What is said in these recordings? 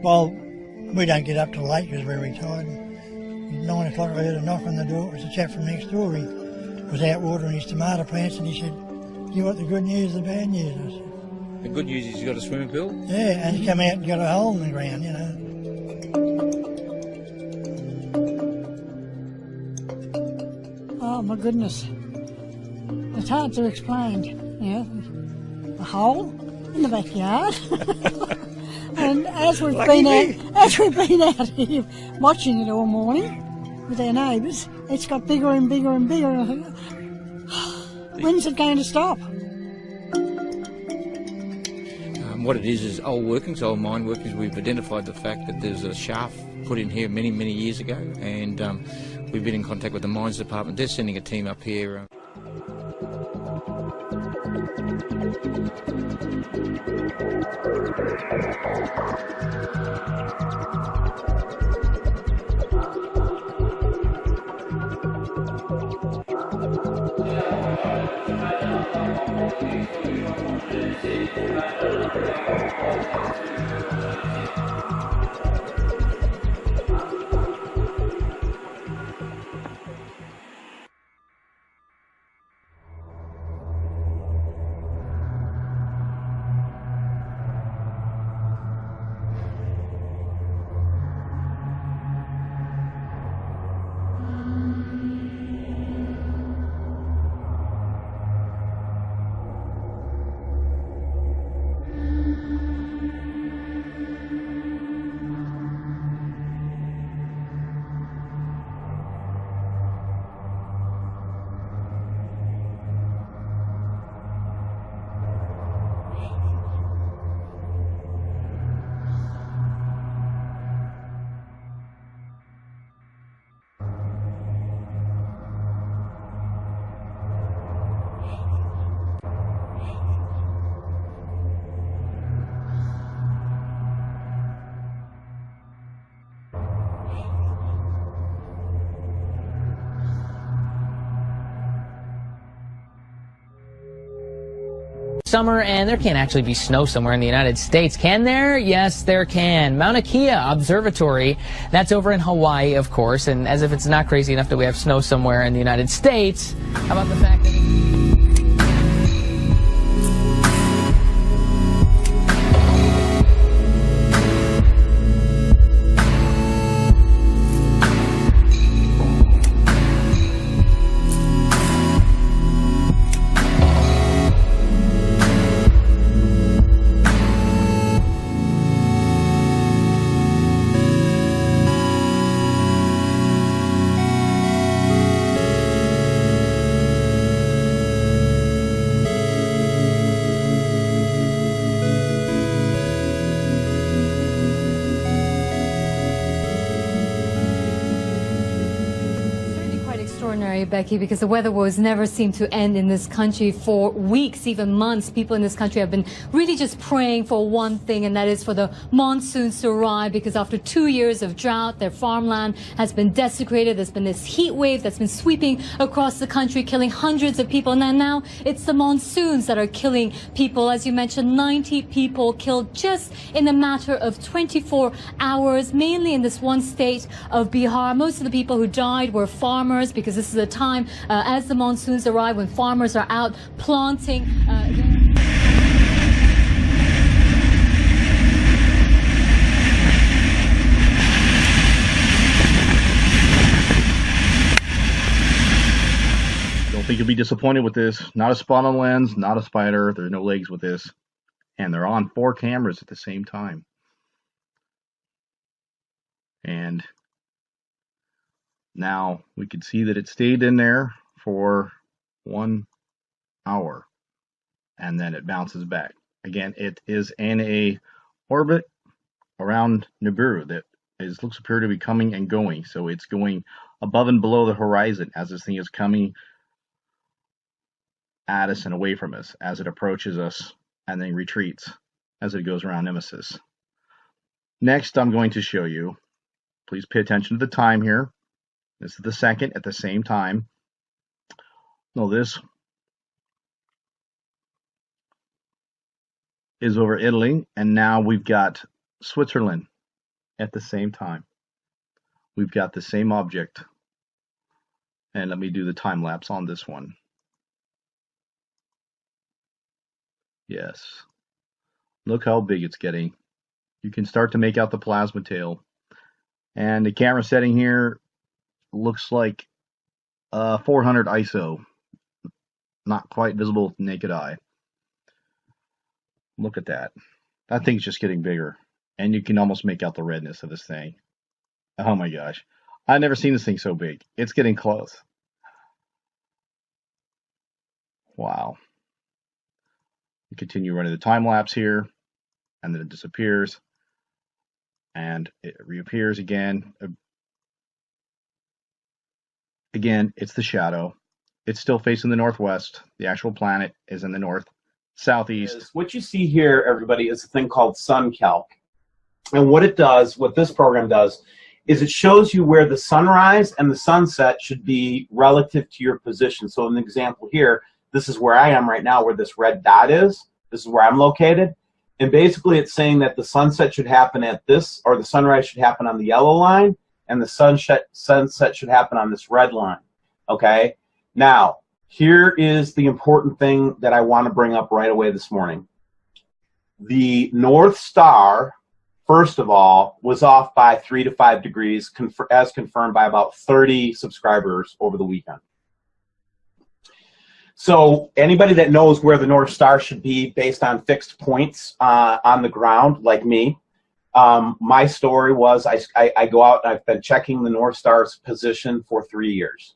Well, we don't get up till late because we're retired. 9 o'clock I heard a knock on the door. It was a chap from next door. He was out watering his tomato plants and he said, "You want the good news or the bad news?" I said, the good news is you got a swimming pool? yeah, and he come out and got a hole in the ground, you know. Oh my goodness. It's hard to explain, you know. A hole in the backyard. And as we've been out here watching it all morning with our neighbours, it's got bigger and bigger and bigger. And I think, when's it going to stop? What it is old workings, old mine workings. We've identified the fact that there's a shaft put in here many, many years ago, and we've been in contact with the mines department. They're sending a team up here. Summer, and there can't actually be snow somewhere in the United States. Can there? Yes, there can. Mauna Kea Observatory, that's over in Hawaii, of course, and as if it's not crazy enough that we have snow somewhere in the United States, how about the fact that Becky, because the weather woes never seem to end in this country for weeks, even months. People in this country have been really just praying for one thing, and that is for the monsoons to arrive, because after 2 years of drought, their farmland has been desecrated. There's been this heat wave that's been sweeping across the country, killing hundreds of people. And now it's the monsoons that are killing people. As you mentioned, 90 people killed just in a matter of 24 hours, mainly in this one state of Bihar. Most of the people who died were farmers, because this is a time as the monsoons arrive when farmers are out planting. Don't think you'll be disappointed with this. Not a spot on lens, not a spider. There's no legs with this. And they're on 4 cameras at the same time. And now we can see that it stayed in there for 1 hour and then it bounces back. Again, it is in a orbit around Nibiru that looks appear to be coming and going. So it's going above and below the horizon as this thing is coming at us and away from us as it approaches us and then retreats as it goes around Nemesis. Next, I'm going to show you, please pay attention to the time here. This is the second at the same time. No, this is over Italy, and now we've got Switzerland at the same time. We've got the same object. And let me do the time lapse on this one. Yes. Look how big it's getting. You can start to make out the plasma tail. And the camera setting here looks like 400 ISO. Not quite visible with the naked eye. Look at that. That thing's just getting bigger. And you can almost make out the redness of this thing. Oh my gosh. I've never seen this thing so big. It's getting close. Wow. You continue running the time lapse here, and then it disappears, and it reappears again. Again, it's the shadow. It's still facing the northwest. The actual planet is in the north southeast. What you see here, everybody, is a thing called SunCalc. And what it does, what this program does, is it shows you where the sunrise and the sunset should be relative to your position. So an example here, this is where I am right now, where this red dot is. This is where I'm located. And basically it's saying that the sunset should happen at this, or the sunrise should happen on the yellow line, and the sunset should happen on this red line. Okay? Now, here is the important thing that I want to bring up right away this morning. The North Star, first of all, was off by 3 to 5 degrees, as confirmed by about 30 subscribers over the weekend. So anybody that knows where the North Star should be based on fixed points on the ground, like me, my story was I go out and I've been checking the North Star's position for 3 years.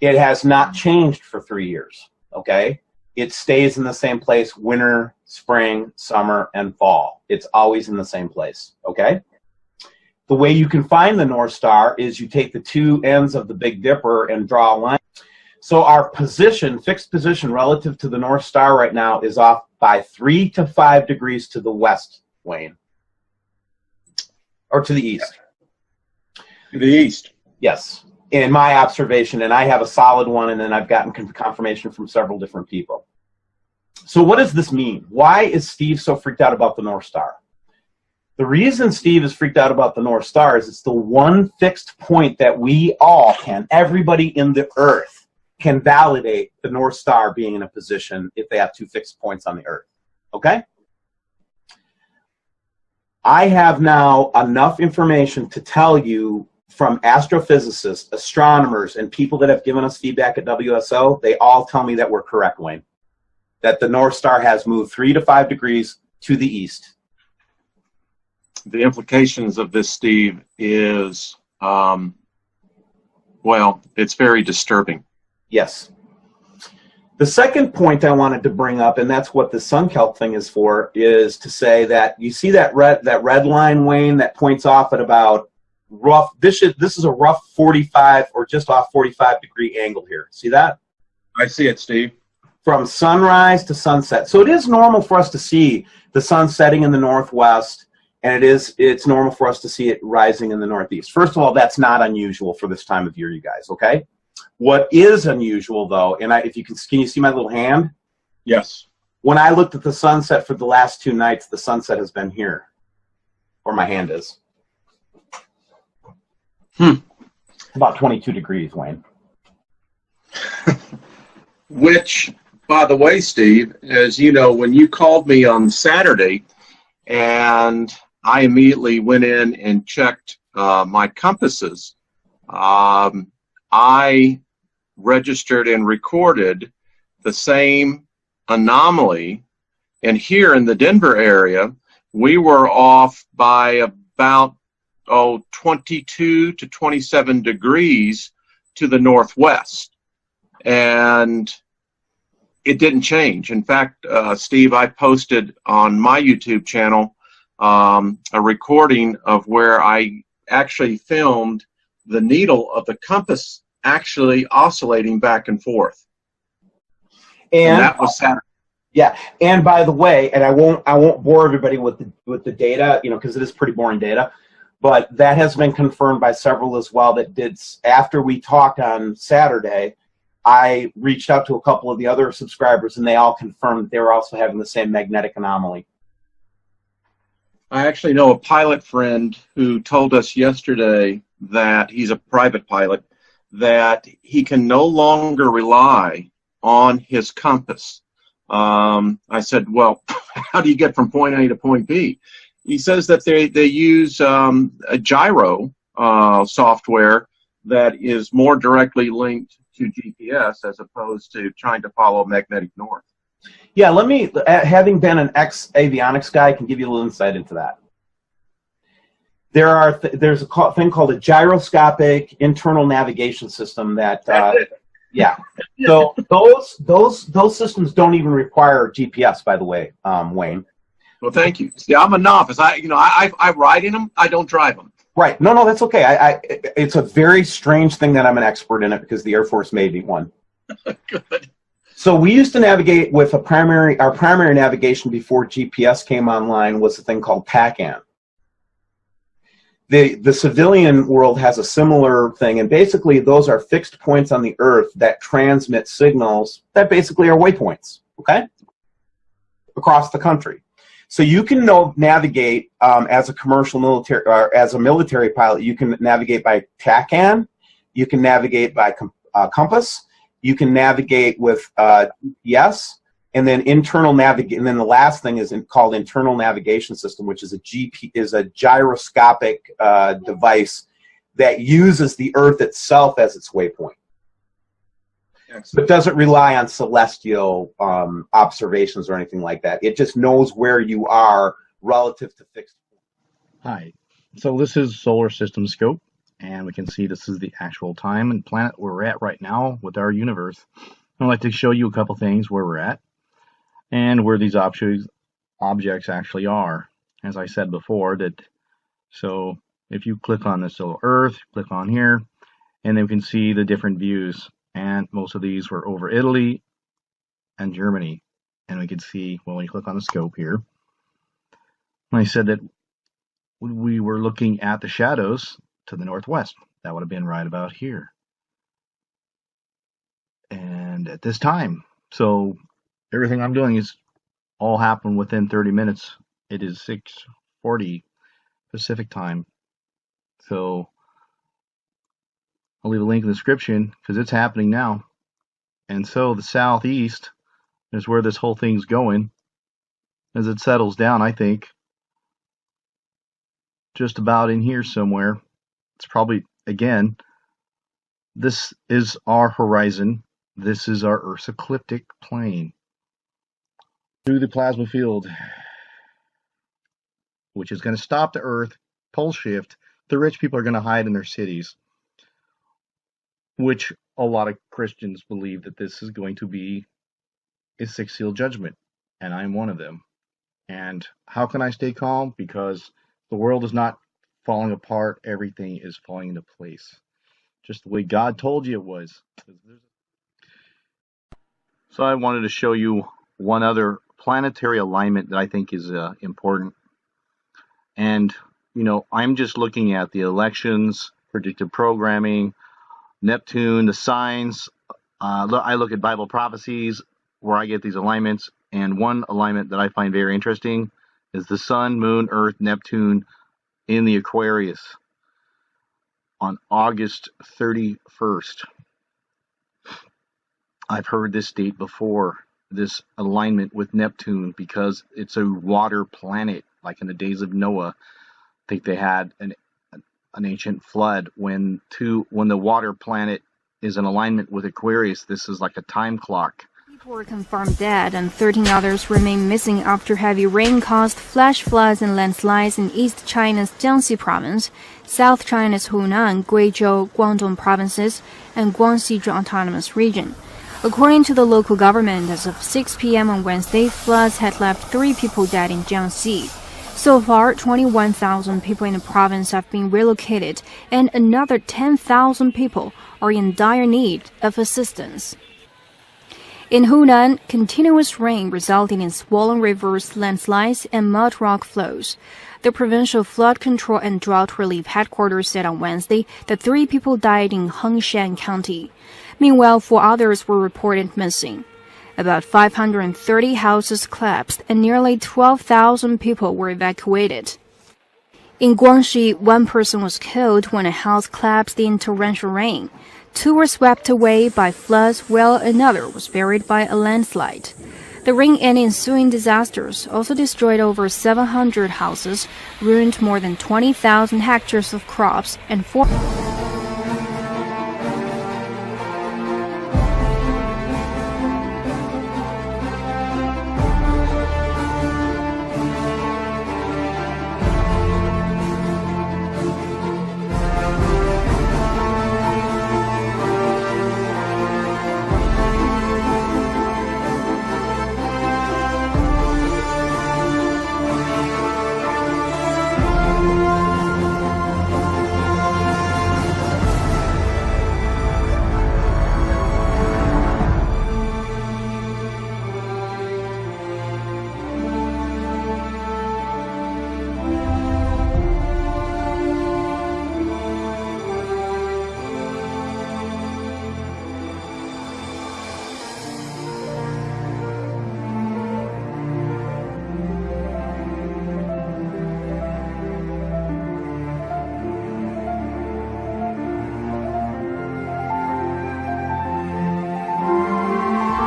It has not changed for 3 years, okay? It stays in the same place winter, spring, summer, and fall. It's always in the same place, okay? The way you can find the North Star is you take the two ends of the Big Dipper and draw a line. So our position, fixed position relative to the North Star right now is off by 3 to 5 degrees to the west, Wayne. Or to the east. To the east. Yes. In my observation, and I have a solid one, and then I've gotten confirmation from several different people. So what does this mean? Why is Steve so freaked out about the North Star? The reason Steve is freaked out about the North Star is it's the one fixed point that we all can, everybody in the earth, can validate the North Star being in a position if they have two fixed points on the earth. Okay? I have now enough information to tell you from astrophysicists, astronomers, and people that have given us feedback at WSO, they all tell me that we're correct, Wayne. That the North Star has moved 3 to 5 degrees to the east. The implications of this, Steve, is, well, it's very disturbing. Yes. The second point I wanted to bring up, and that's what the SunCalc thing is for, is to say that you see that red line, Wayne, that points off at about rough, this is a rough 45 or just off 45 degree angle here. See that? I see it, Steve. From sunrise to sunset. So it is normal for us to see the sun setting in the northwest, and it's normal for us to see it rising in the northeast. First of all, that's not unusual for this time of year, you guys, okay? What is unusual, though, and if you can you see my little hand? Yes. When I looked at the sunset for the last 2 nights, the sunset has been here, where my hand is. About 22 degrees, Wayne. Which, by the way, Steve, as you know, when you called me on Saturday, and I immediately went in and checked my compasses, I registered and recorded the same anomaly. And here in the Denver area, we were off by about 22 to 27 degrees to the northwest. And it didn't change. In fact, Steve, I posted on my YouTube channel a recording of where I actually filmed the needle of the compass actually oscillating back and forth. And that was Saturday. Yeah, and by the way, and I won't bore everybody with the data, because it is pretty boring data, but that has been confirmed by several as well that after we talked on Saturday, I reached out to a couple of the other subscribers, and they all confirmed that they were also having the same magnetic anomaly. I actually know a pilot friend who told us yesterday that he's a private pilot, that he can no longer rely on his compass. I said, well, how do you get from point A to point B? He says that they use a gyro software that is more directly linked to GPS as opposed to trying to follow magnetic north. Yeah, let me, having been an ex-avionics guy, I can give you a little insight into that. There's a thing called a gyroscopic internal navigation system that, yeah. So those systems don't even require GPS, by the way, Wayne. Well, thank you. See, I'm a novice. I ride in them. I don't drive them. Right. No, that's okay. It's a very strange thing that I'm an expert in it because the Air Force made me one. Good. So we used to navigate with our primary navigation before GPS came online was a thing called PAC-AN. The civilian world has a similar thing, and basically those are fixed points on the Earth that transmit signals that basically are waypoints, okay, across the country. So you can navigate as a commercial military, or as a military pilot, you can navigate by TACAN, you can navigate by compass, you can navigate with GPS, and then and then the last thing is called internal navigation system, which is a gyroscopic device that uses the Earth itself as its waypoint. But doesn't rely on celestial observations or anything like that. It just knows where you are relative to fixed points. Hi. So this is Solar System Scope, and we can see this is the actual time and planet we're at right now with our universe. I'd like to show you a couple things where we're at and where these objects actually are. As I said before, so if you click on this little Earth, click on here, and then we can see the different views. And most of these were over Italy and Germany. And we can see, well, when you click on the scope here, when I said that we were looking at the shadows to the northwest, that would have been right about here. And at this time, so everything I'm doing is all happened within 30 minutes. It is 6:40 Pacific time. So I'll leave a link in the description because it's happening now. And so the southeast is where this whole thing's going as it settles down, I think. Just about in here somewhere. It's probably, again, this is our horizon. This is our Earth's ecliptic plane. Through the plasma field, which is going to stop the Earth, pole shift. The rich people are going to hide in their cities, which a lot of Christians believe that this is going to be a six-seal judgment, and I'm one of them. And how can I stay calm? Because the world is not falling apart. Everything is falling into place, just the way God told you it was. So I wanted to show you one other planetary alignment that I think is important. And, you know, I'm just looking at the elections, predictive programming, Neptune, the signs. I look at Bible prophecies where I get these alignments. And one alignment that I find very interesting is the Sun, Moon, Earth, Neptune in the Aquarius on August 31st. I've heard this date before, this alignment with Neptune, because it's a water planet, like in the days of Noah. I think they had an ancient flood when the water planet is in alignment with Aquarius. This is like a time clock. People were confirmed dead and 13 others remain missing after heavy rain caused flash floods and landslides in East China's Jiangxi province, South China's Hunan, Guizhou, Guangdong provinces, and Guangxi Autonomous Region. According to the local government, as of 6 p.m. on Wednesday, floods had left 3 people dead in Jiangxi. So far, 21,000 people in the province have been relocated, and another 10,000 people are in dire need of assistance. In Hunan, continuous rain resulted in swollen rivers, landslides, and mud rock flows. The Provincial Flood Control and Drought Relief Headquarters said on Wednesday that 3 people died in Hengshan County. Meanwhile, 4 others were reported missing. About 530 houses collapsed and nearly 12,000 people were evacuated. In Guangxi, one person was killed when a house collapsed in torrential rain. 2 were swept away by floods, while another was buried by a landslide. The rain and ensuing disasters also destroyed over 700 houses, ruined more than 20,000 hectares of crops, and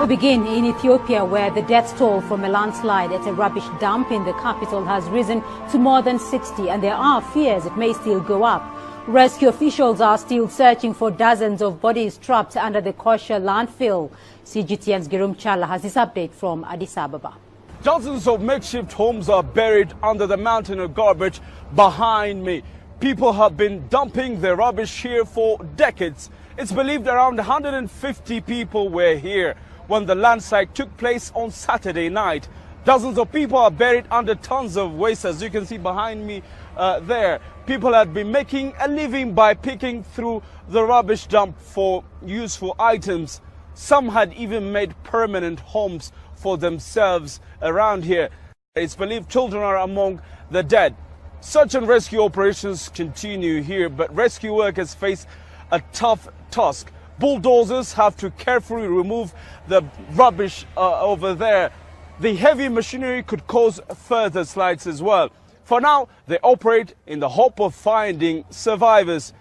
We begin in Ethiopia, where the death toll from a landslide at a rubbish dump in the capital has risen to more than 60, and there are fears it may still go up. Rescue officials are still searching for dozens of bodies trapped under the kosher landfill. CGTN's Girum Chala has this update from Addis Ababa. Dozens of makeshift homes are buried under the mountain of garbage behind me. People have been dumping their rubbish here for decades. It's believed around 150 people were here when the landslide took place on Saturday night. Dozens of people are buried under tons of waste, as you can see behind me there. People had been making a living by picking through the rubbish dump for useful items. Some had even made permanent homes for themselves around here. It's believed children are among the dead. Search and rescue operations continue here, but rescue workers face a tough task. Bulldozers have to carefully remove the rubbish over there. The heavy machinery could cause further slides as well. For now, they operate in the hope of finding survivors.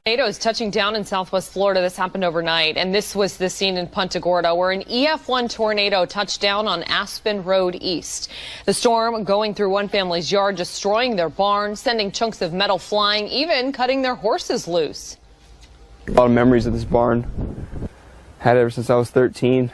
Tornado is touching down in southwest Florida. This happened overnight, and this was the scene in Punta Gorda, where an EF1 tornado touched down on Aspen Road East. The storm going through one family's yard, destroying their barn, sending chunks of metal flying, even cutting their horses loose. A lot of memories of this barn. Had it ever since I was 13.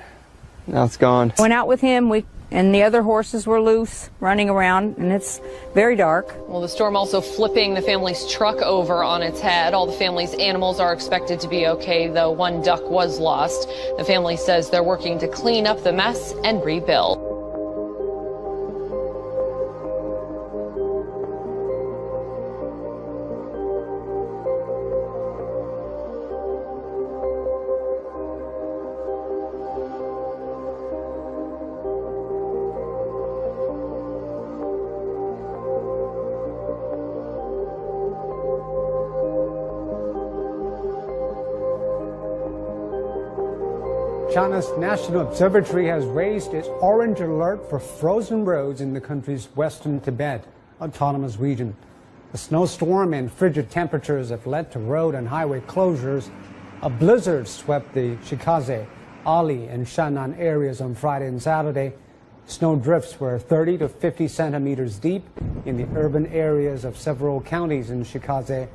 Now it's gone. Went out with him, and the other horses were loose, running around, and it's very dark. Well, the storm also flipping the family's truck over on its head. All the family's animals are expected to be okay, though one duck was lost. The family says they're working to clean up the mess and rebuild. China's National Observatory has raised its orange alert for frozen roads in the country's western Tibet autonomous region. A snowstorm and frigid temperatures have led to road and highway closures. A blizzard swept the Shikaze, Ali, and Shannan areas on Friday and Saturday. Snow drifts were 30 to 50 centimeters deep in the urban areas of several counties in Shikaze.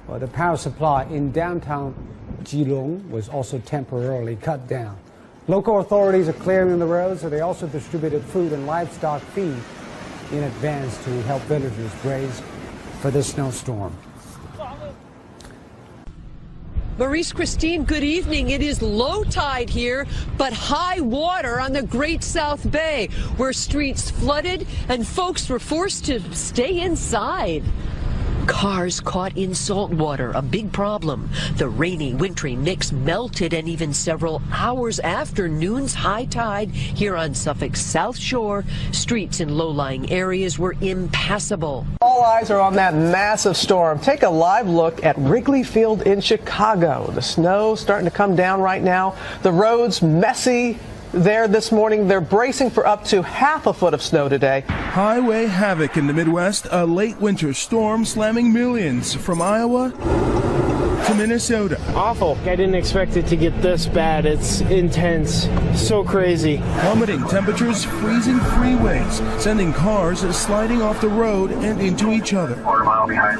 Well, the power supply in downtown Jilong was also temporarily cut down. Local authorities are clearing the roads, so they also distributed food and livestock feed in advance to help villagers brace for the snowstorm. Maurice Christine, good evening. It is low tide here, but high water on the Great South Bay, where streets flooded and folks were forced to stay inside. Cars caught in salt water, a big problem. The rainy, wintry mix melted, and even several hours after noon's high tide here on Suffolk's South Shore, streets in low-lying areas were impassable. All eyes are on that massive storm. Take a live look at Wrigley Field in Chicago. The snow starting to come down right now. The roads messy, there this morning. They're bracing for up to half a foot of snow today. Highway havoc in the Midwest, a late winter storm slamming millions from Iowa to Minnesota. Awful. I didn't expect it to get this bad. It's intense. So crazy. Plummeting temperatures, freezing freeways, sending cars sliding off the road and into each other.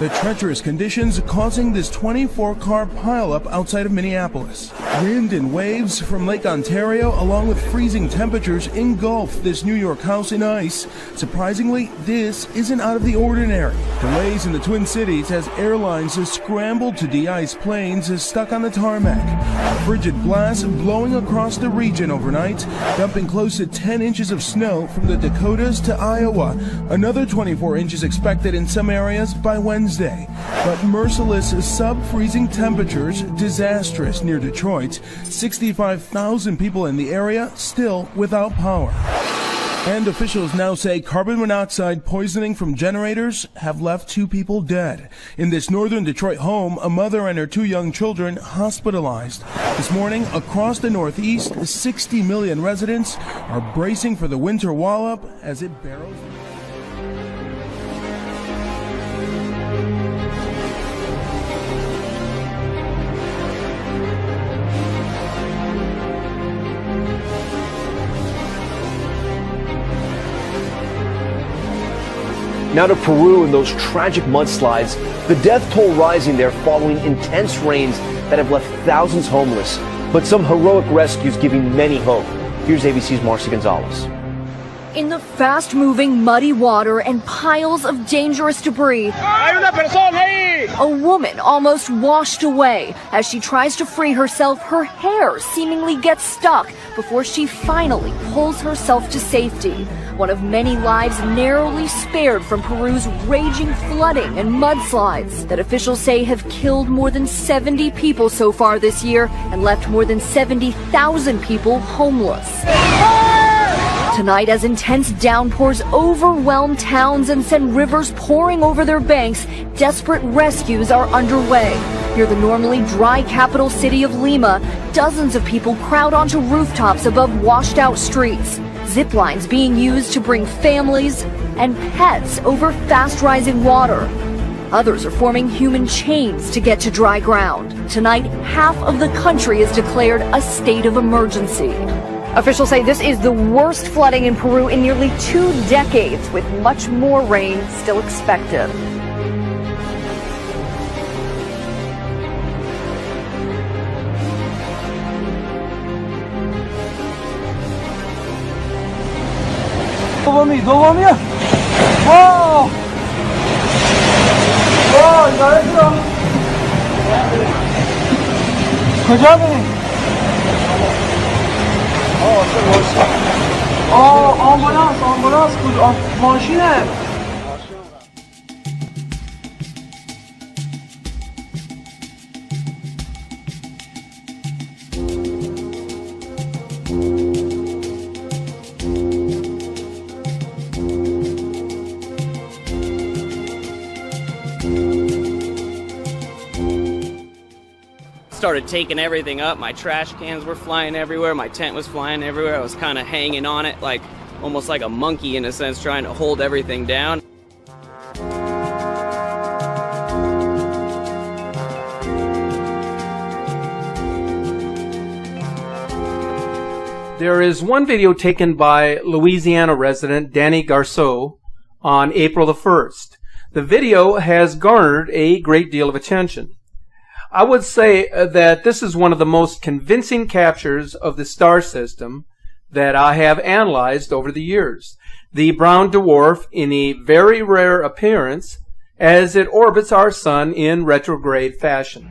The treacherous conditions causing this 24-car pileup outside of Minneapolis. Wind and waves from Lake Ontario, along with freezing temperatures, engulf this New York house in ice. Surprisingly, this isn't out of the ordinary. Delays in the Twin Cities as airlines scrambled to de-ice planes stuck on the tarmac. A frigid blast blowing across the region overnight, dumping close to 10 inches of snow from the Dakotas to Iowa. Another 24 inches expected in some areas by Wednesday. But merciless sub-freezing temperatures, disastrous near Detroit. 65,000 people in the area still without power. And officials now say carbon monoxide poisoning from generators have left 2 people dead. In this northern Detroit home, a mother and her 2 young children hospitalized. This morning, across the Northeast, 60 million residents are bracing for the winter wallop as it barrels. Now to Peru and those tragic mudslides, the death toll rising there following intense rains that have left thousands homeless, but some heroic rescues giving many hope. Here's ABC's Marcia Gonzalez. In the fast-moving, muddy water and piles of dangerous debris, a woman almost washed away. As she tries to free herself, her hair seemingly gets stuck before she finally pulls herself to safety. One of many lives narrowly spared from Peru's raging flooding and mudslides that officials say have killed more than 70 people so far this year and left more than 70,000 people homeless. Tonight, as intense downpours overwhelm towns and send rivers pouring over their banks, desperate rescues are underway. Near the normally dry capital city of Lima, dozens of people crowd onto rooftops above washed-out streets. Zip lines being used to bring families and pets over fast-rising water. Others are forming human chains to get to dry ground. Tonight, half of the country is declared a state of emergency. Officials say this is the worst flooding in Peru in nearly 2 decades, with much more rain still expected. آمبولانس بود ماشینه. Started taking everything up. My trash cans were flying everywhere. My tent was flying everywhere. I was kind of hanging on it, like almost like a monkey in a sense, trying to hold everything down. There is one video taken by Louisiana resident Danny Garceau on April the 1st. The video has garnered a great deal of attention. I would say that this is one of the most convincing captures of the star system that I have analyzed over the years. The brown dwarf in a very rare appearance as it orbits our sun in retrograde fashion.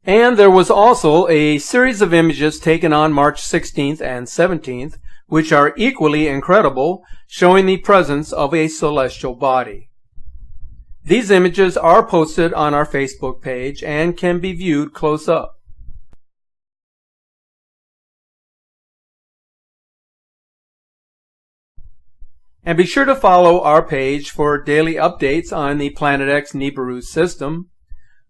And there was also a series of images taken on March 16th and 17th, which are equally incredible, showing the presence of a celestial body. These images are posted on our Facebook page and can be viewed close up. And be sure to follow our page for daily updates on the Planet X Nibiru system.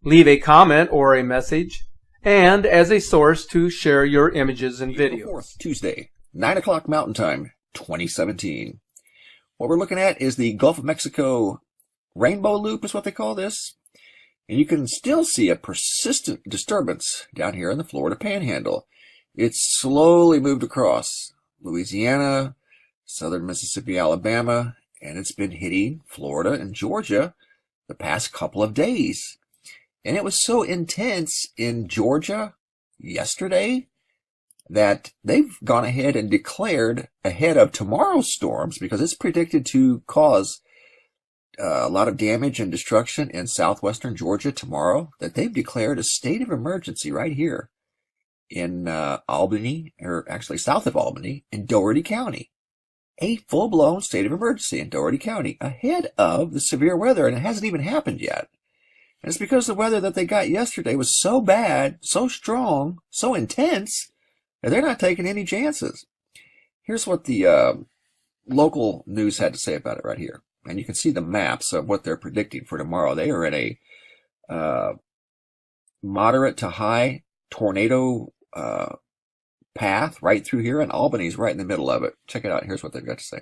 Leave a comment or a message, and as a source to share your images and videos. 4th, Tuesday, 9 o'clock Mountain Time, 2017. What we're looking at is the Gulf of Mexico rainbow loop is what they call this. And you can still see a persistent disturbance down here in the Florida Panhandle. It's slowly moved across Louisiana, southern Mississippi, Alabama, and it's been hitting Florida and Georgia the past couple of days. And it was so intense in Georgia yesterday that they've gone ahead and declared ahead of tomorrow's storms, because it's predicted to cause a lot of damage and destruction in southwestern Georgia tomorrow, that they've declared a state of emergency right here in Albany, or actually south of Albany, in Dougherty County. A full-blown state of emergency in Dougherty County ahead of the severe weather, and it hasn't even happened yet. And it's because the weather that they got yesterday was so bad, so strong, so intense, that they're not taking any chances. Here's what the local news had to say about it right here. And you can see the maps of what they're predicting for tomorrow. They are in a moderate to high tornado path right through here, and Albany's right in the middle of it. Check it out. Here's what they've got to say.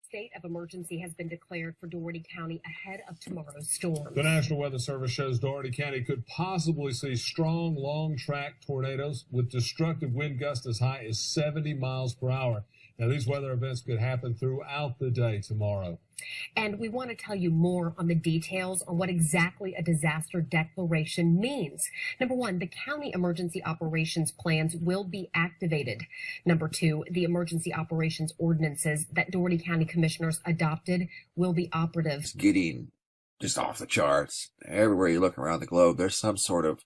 State of emergency has been declared for Dougherty County ahead of tomorrow's storm. The National Weather Service shows Dougherty County could possibly see strong, long-track tornadoes with destructive wind gusts as high as 70 miles per hour. Now, these weather events could happen throughout the day tomorrow. And we want to tell you more on the details on what exactly a disaster declaration means. Number one, the county emergency operations plans will be activated. Number two, the emergency operations ordinances that Dougherty County commissioners adopted will be operative. It's getting just off the charts. Everywhere you look around the globe, there's some sort of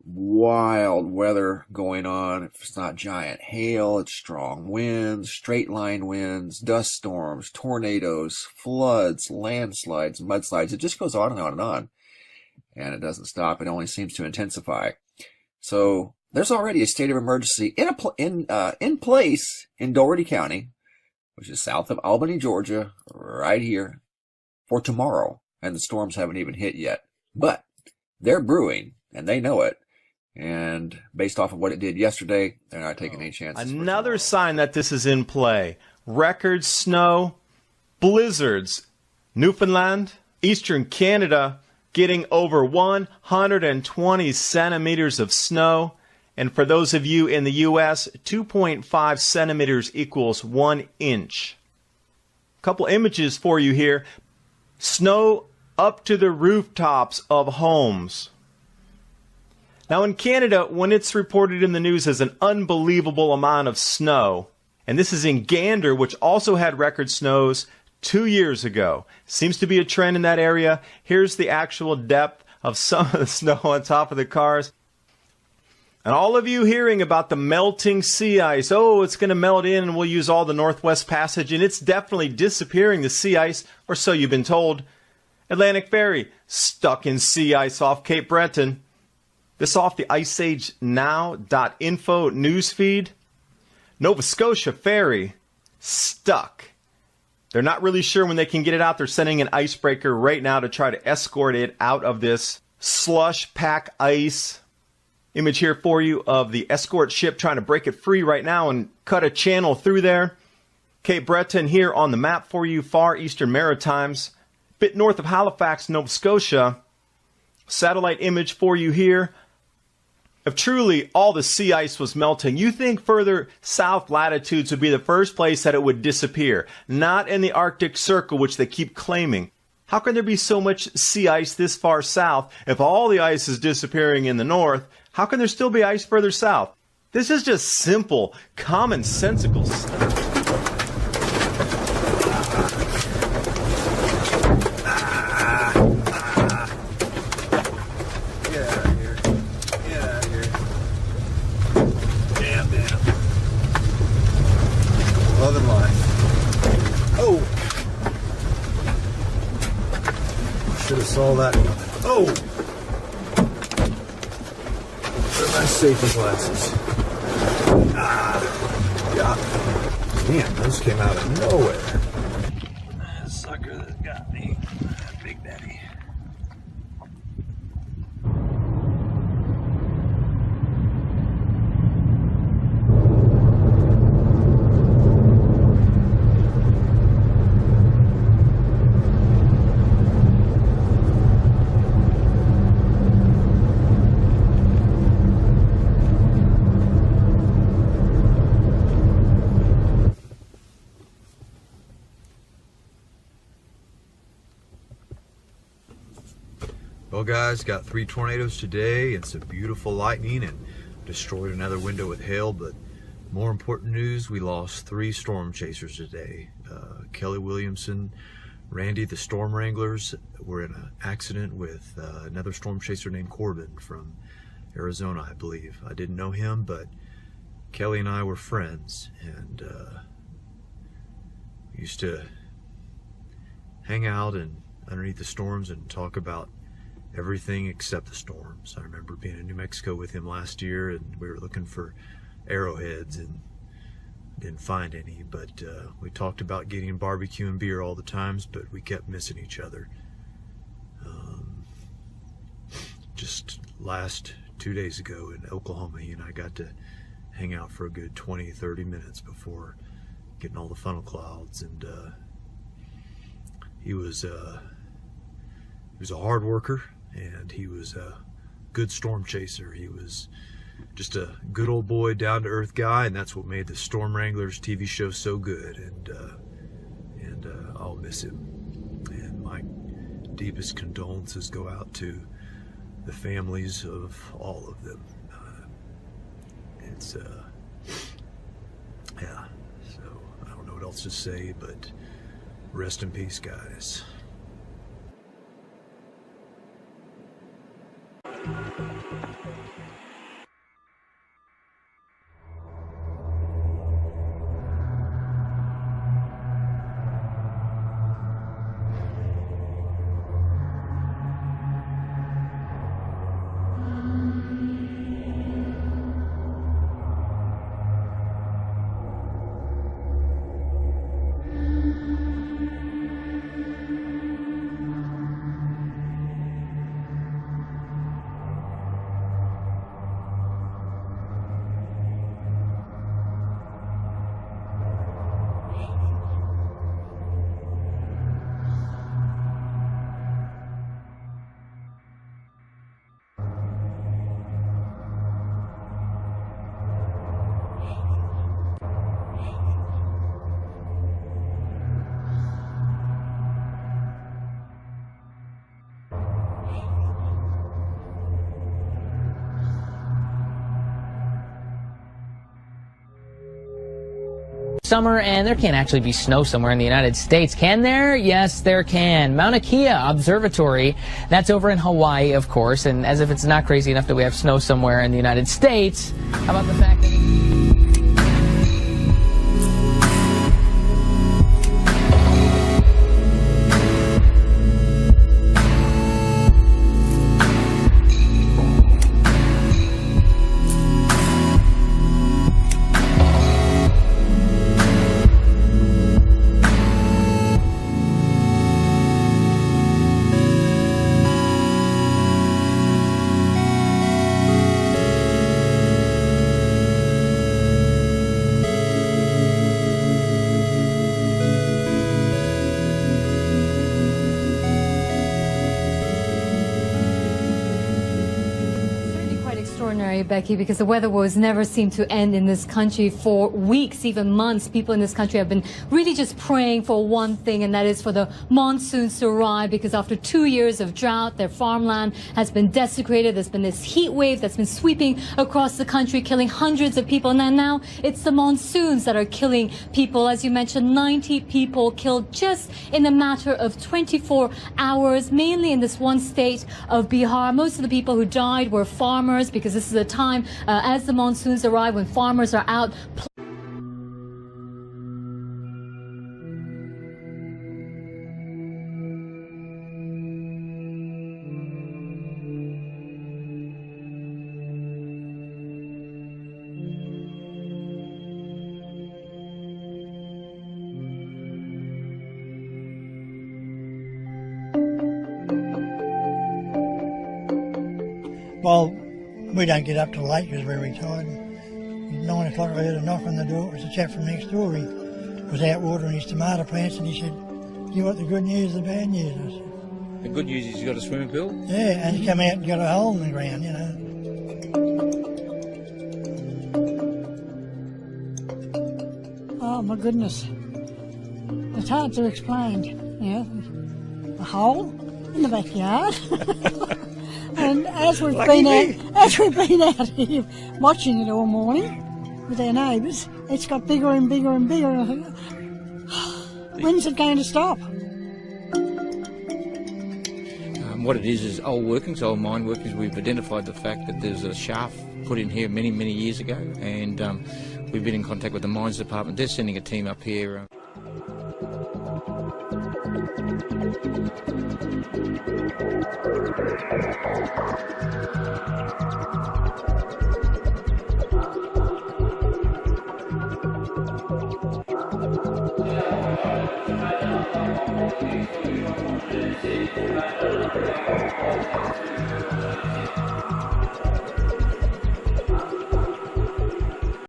wild weather going on. If it's not giant hail, it's strong winds, straight line winds, dust storms, tornadoes, floods, landslides, mudslides. It just goes on and on and on, and it doesn't stop. It only seems to intensify. So there's already a state of emergency in place in Dougherty County, which is south of Albany, Georgia, right here, for tomorrow, and the storms haven't even hit yet, but they're brewing. And they know it. And based off of what it did yesterday, they're not taking any chances. Another sign that this is in play. Record snow, blizzards. Newfoundland, eastern Canada, getting over 120 centimeters of snow. And for those of you in the U.S., 2.5 centimeters equals 1 inch. A couple images for you here. Snow up to the rooftops of homes. Now in Canada, when it's reported in the news as an unbelievable amount of snow, and this is in Gander, which also had record snows 2 years ago. Seems to be a trend in that area. Here's the actual depth of some of the snow on top of the cars. And all of you hearing about the melting sea ice, oh, it's going to melt in and we'll use all the Northwest Passage, and it's definitely disappearing, the sea ice, or so you've been told. Atlantic Ferry, stuck in sea ice off Cape Breton. This off the IceAgeNow.info newsfeed. Nova Scotia Ferry, stuck. They're not really sure when they can get it out. They're sending an icebreaker right now to try to escort it out of this slush pack ice. Image here for you of the escort ship trying to break it free right now and cut a channel through there. Cape Breton here on the map for you, far eastern Maritimes. Bit north of Halifax, Nova Scotia. Satellite image for you here. If truly all the sea ice was melting, you think further south latitudes would be the first place that it would disappear, not in the Arctic Circle, which they keep claiming. How can there be so much sea ice this far south if all the ice is disappearing in the north? How can there still be ice further south? This is just simple, commonsensical stuff. all that coming? Oh! Where are my safety glasses? Ah! Yeah. Man, those came out of nowhere. That sucker that got me. Big Daddy. Well guys, got 3 tornadoes today and some beautiful lightning and destroyed another window with hail, but more important news, we lost 3 storm chasers today. Kelly Williamson, Randy, the storm wranglers, were in an accident with another storm chaser named Corbin from Arizona, I believe. I didn't know him, but Kelly and I were friends, and we used to hang out and underneath the storms and talk about everything except the storms. I remember being in New Mexico with him last year, and we were looking for arrowheads and didn't find any, but we talked about getting barbecue and beer all the times, but we kept missing each other. Just last 2 days ago in Oklahoma, he and I got to hang out for a good 20-30 minutes before getting all the funnel clouds, and he was a hard worker, and he was a good storm chaser. He was just a good old boy, down-to-earth guy, and that's what made the Storm Wranglers TV show so good, and I'll miss him. And my deepest condolences go out to the families of all of them. Yeah, so I don't know what else to say, but rest in peace, guys. Summer, and there can't actually be snow somewhere in the United States. Can there? Yes, there can. Mauna Kea Observatory, that's over in Hawaii, of course, and as if it's not crazy enough that we have snow somewhere in the United States, how about the fact that Becky, because the weather woes never seem to end in this country for weeks, even months. People in this country have been really just praying for one thing, and that is for the monsoons to arrive, because after 2 years of drought, their farmland has been desecrated. There's been this heat wave that's been sweeping across the country, killing hundreds of people. And now it's the monsoons that are killing people. As you mentioned, 90 people killed just in a matter of 24 hours, mainly in this one state of Bihar. Most of the people who died were farmers, because this is a time as the monsoons arrive when farmers are out. Well, we don't get up till late because we're retired. 9 o'clock I heard a knock on the door. It was a chap from next door. He was out watering his tomato plants and he said, "Do you want the good news or the bad news?" I said, "The good news is you got a swimming pool?" "Yeah," and he come out and got a hole in the ground, you know. Oh my goodness. It's hard to explain, you know. A hole in the backyard. And as we've been out here watching it all morning with our neighbours, it's got bigger and bigger and bigger. And I think, when's it going to stop? What it is old workings, old mine workings. We've identified the fact that there's a shaft put in here many, many years ago, and we've been in contact with the mines department. They're sending a team up here.